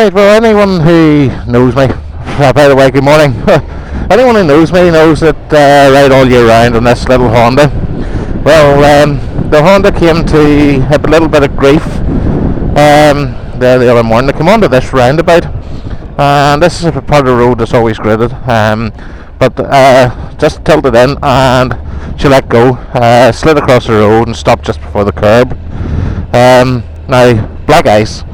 Right, well, anyone who knows me, by the way, good morning. Anyone who knows me knows that I ride all year round on this little Honda. Well, the Honda came to have a little bit of grief the other morning. They came onto this roundabout, and this is a part of the road that's always gridded, but just tilted in, and she let go, slid across the road and stopped just before the curb. Now, black ice.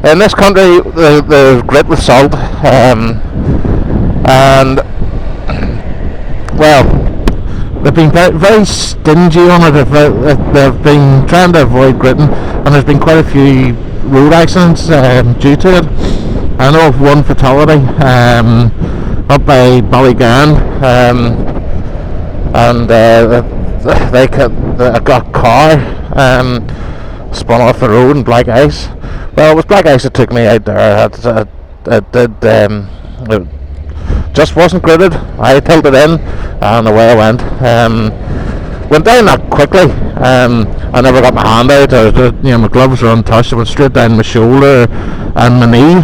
In this country, the grit with salt, and well, they've been very stingy on it. They've been trying to avoid gritting, and there's been quite a few road accidents due to it. I know of one fatality up by Ballygan, and they got a car spun off the road in black ice. Well, it was black ice that took me out there. It just wasn't gridded. I tilted in, and away I went. Went down that quickly. I never got my hand out. My gloves were untouched. I went straight down my shoulder and my knee.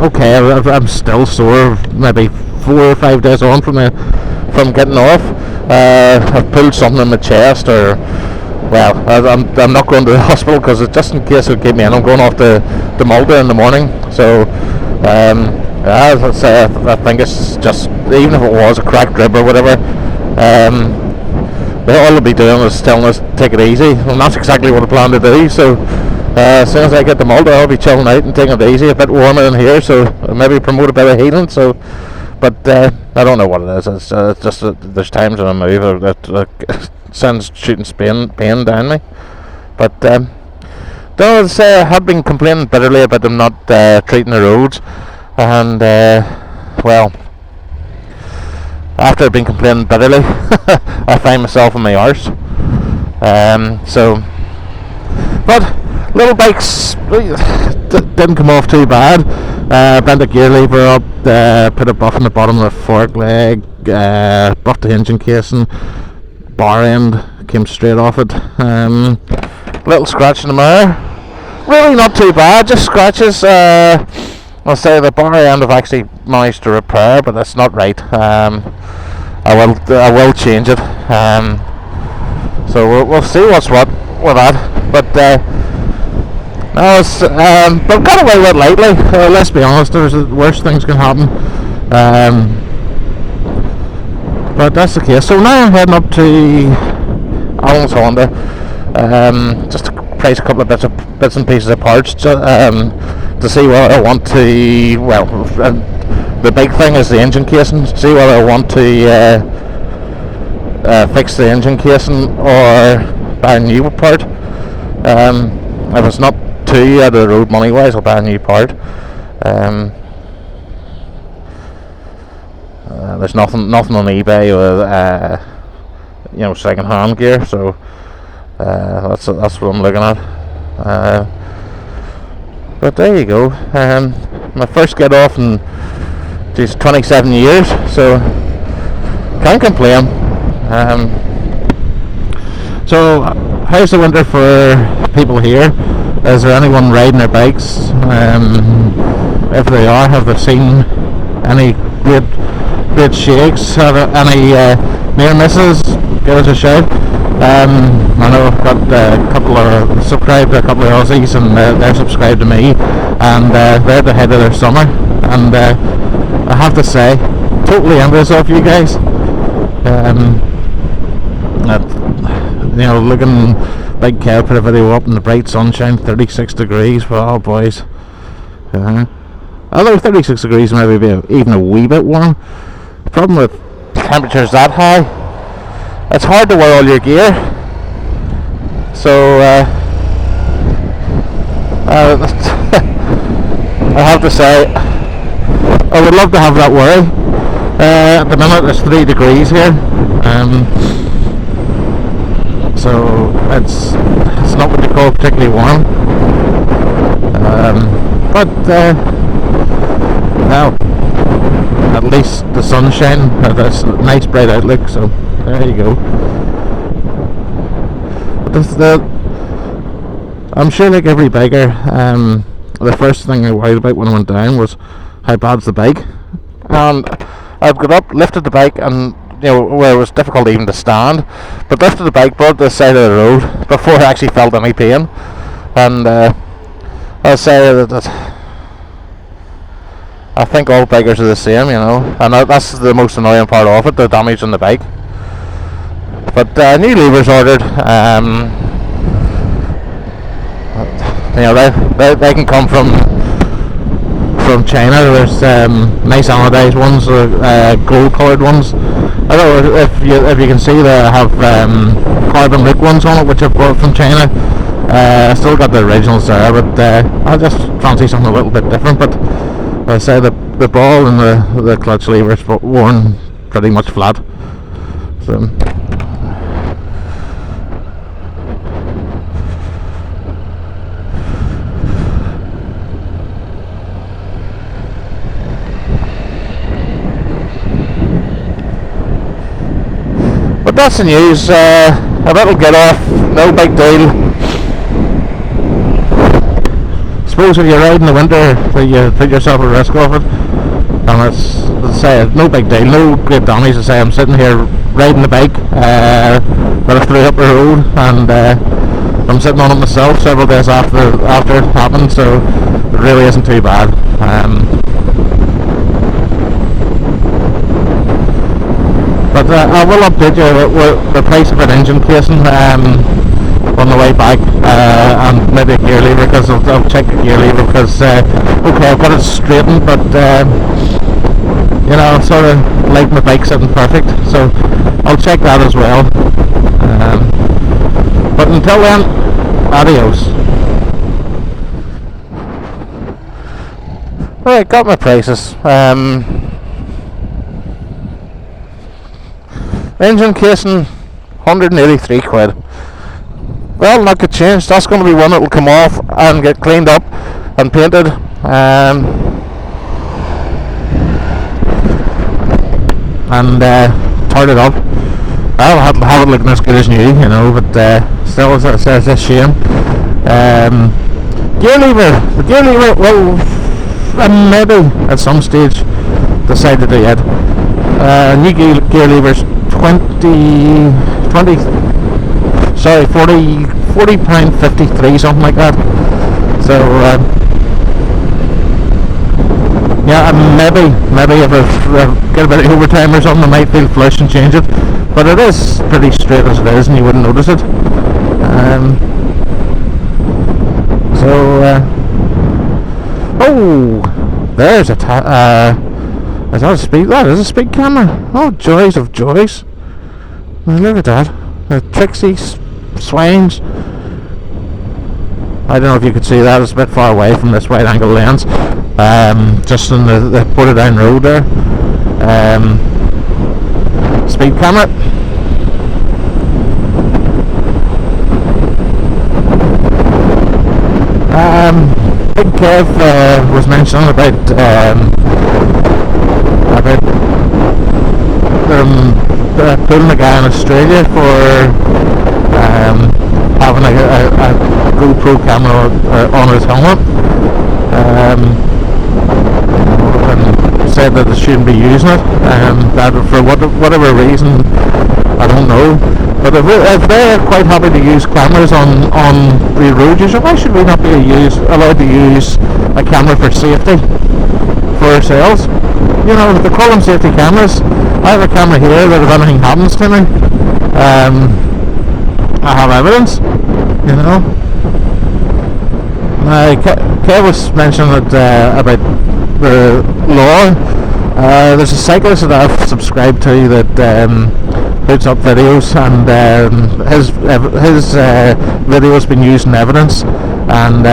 Okay, I'm still sore. Maybe 4 or 5 days on from getting off. I've pulled something in my chest, or well, I'm not going to the hospital because just in case it'll keep me in. I'm going off to Malta in the morning. So as I say, I think it's just, even if it was a cracked rib or whatever, all they'll be doing is telling us take it easy, and that's exactly what I plan to do. So as soon as I get to Malta, I'll be chilling out and taking it easy. A bit warmer in here, so maybe promote a bit of healing. So, but I don't know what it is. It's just there's times when I move that sends shooting pain down me. But though as I say, I have been complaining bitterly about them not treating the roads, and well, after I've been complaining bitterly, I find myself in my arse. But little bikes didn't come off too bad. Bent the gear lever up, put a buff in the bottom of the fork leg, buffed the engine casing, bar end came straight off it. Little scratch in the mirror, really not too bad, just scratches. I'll say the bar end I've actually managed to repair, but that's not right. I will change it. So we'll see what's what with that. But but got away with it lightly. Let's be honest, there's worse things can happen. But that's the case. So now I'm heading up to Alan's Honda, just to price a couple of bits and pieces of parts, to see what I want to. Well, the big thing is the engine casing. See whether I want to fix the engine casing or buy a new part. If it's not too out of the road money wise, I'll buy a new part. There's nothing on eBay or second hand gear, so that's what I'm looking at. But there you go. My first get off in 27 years, so can't complain. So how's the winter for people here? Is there anyone riding their bikes? If they are, have they seen any great shakes? Have any near misses? Give us a shout. I know I've got subscribed to a couple of Aussies, and they're subscribed to me, and they're at the head of their summer, and I have to say, totally envious of you guys. Looking, Big Kev put a video up in the bright sunshine, 36 degrees. Well, boys, although 36 degrees maybe be even a wee bit warm. The problem with temperatures that high, it's hard to wear all your gear. So I have to say, I would love to have that worry. At the minute it's 3 degrees here, so it's not what they call particularly warm. But well, at least the sunshine, that's a nice bright outlook, so there you go. But I'm sure, like every biker, the first thing I worried about when I went down was how bad's the bike. And I've got up, lifted the bike, and where it was difficult even to stand, but lifted the bike, brought it to the side of the road before I actually felt any pain. And I'll say that I think all bikers are the same, and that's the most annoying part of it, the damage on the bike. But new levers ordered. They can come from China. There's nice anodized ones, gold coloured ones. I don't know if you can see they have carbon look ones on it, which I've bought from China. Still got the originals there, but I just fancy something a little bit different. But I say the ball and the clutch levers worn pretty much flat. So. But that's the news. A little get off, no big deal. Suppose if you're riding in the winter, you put yourself at risk of it. And let's say no big deal, no great damage. To say I'm sitting here riding the bike that I threw up the road, and I'm sitting on it myself several days after it happened, so it really isn't too bad. But I will update you with the price of an engine casing on the way back, and maybe a gear lever, because I'll check the gear lever, because okay, I've got it straightened, but I sort of like my bike sitting perfect, so I'll check that as well. But until then, adios. Alright, got my prices. Engine casing, 183 quid. Well, that could change. That's going to be one that will come off and get cleaned up and painted. And turn it up. I'll have it looking as good as new, but still, it's a shame. Gear lever, well, maybe at some stage decide to do it. New gear levers, 40 pound 53, something like that. So maybe if I get a bit of overtime or something, I might feel flush and change it. But it is pretty straight as it is, and you wouldn't notice it. Oh, there's a is that a speed? That is a speed camera. Oh, joys of joys! Look at that. The Trixie swings. I don't know if you could see that. It's a bit far away from this wide angle lens. Just in the Portadown road there. Speed camera. Big Kev was mentioning about pulling a guy in Australia for having a GoPro camera on his helmet, and said that they shouldn't be using it, that for whatever reason, I don't know. But if they're quite happy to use cameras on the road user, why should we not be allowed to use a camera for safety for ourselves? They call them safety cameras. I have a camera here that if anything happens to me, I have evidence, Kev was mentioning about the law. There's a cyclist that I've subscribed to that puts up videos, and his video has been used in evidence, and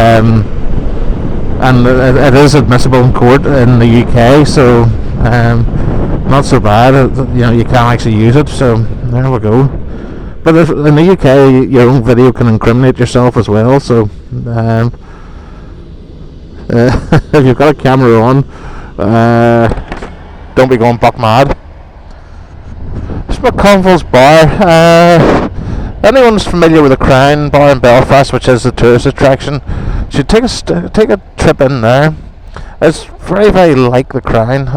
it is admissible in court in the UK, so not so bad. You can actually use it, so there we go. But in the UK, your own video can incriminate yourself as well, so if you've got a camera on, don't be going buck mad. It's McConville's bar. Anyone's familiar with the Crown Bar in Belfast, which is the tourist attraction, should take a trip in there. It's very, very like the Crown,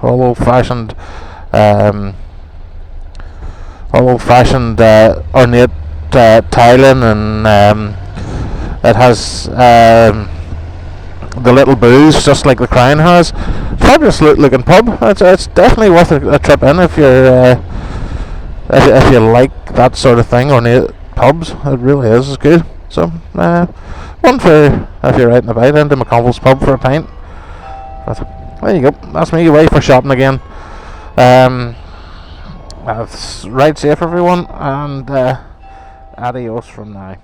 old-fashioned ornate tiling, and it has the little booths just like the Crown has. Fabulous looking pub. It's definitely worth a trip in if you're if you like that sort of thing, ornate pubs. It really is. It's good. So one for if you're out and about, into McConville's pub for a pint. But there you go. That's me away for shopping again. Ride safe, everyone, and adios from now.